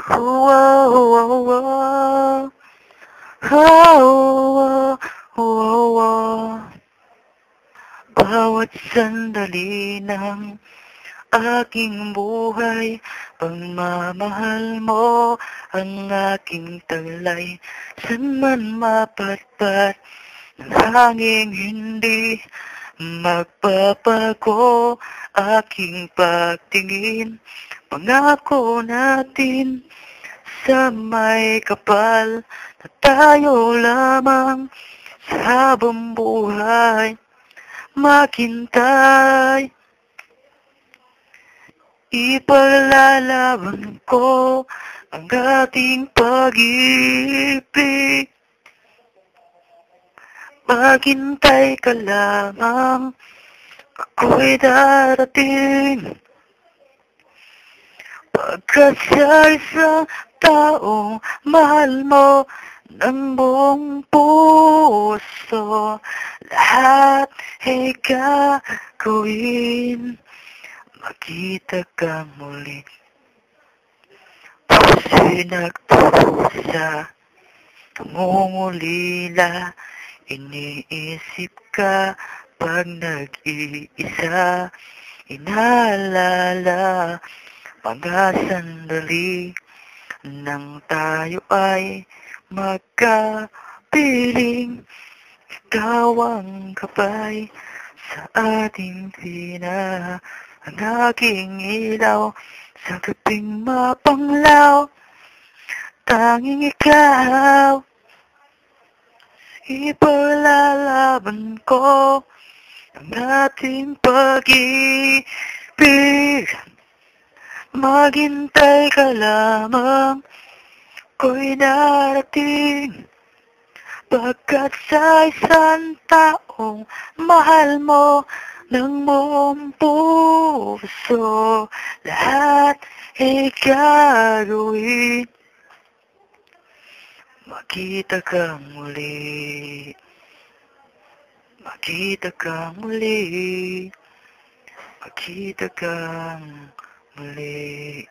Oh, oh, oh, oh, oh, oh, oh. Bawat sandali ng aking buhay, pagmamahal mo ang aking taglay. San man mapatpat ng hanging hindi magpapago aking pagtingin. Pangako natin sa may kapal na tayo lamang sa habang buhay maghintay. Ipaglalaban ko ang ating pag-ibig. Maghintay ka lamang, ako'y darating. Pagkat sa isang taong mahal mo ng buong puso, lahat ay gagawin. Makita ka muli, puso'y nagdurusa, namumulila, iniisip ka pag nag-iisa, inaalala mga sandali nang tayo ay magkapiling. Ikaw ang gabay sa ating pina, ang aking ilaw sa gabing mapanglaw. Tanging ikaw, ipaglalaban ko ang ating pag-ibig. Maghintay ka lamang, ako'y darating. Pagkat sa isang taong mahal mo ng buong puso, lahat ay gagawin. Makita kang muli, makita kang muli, makita kang muli.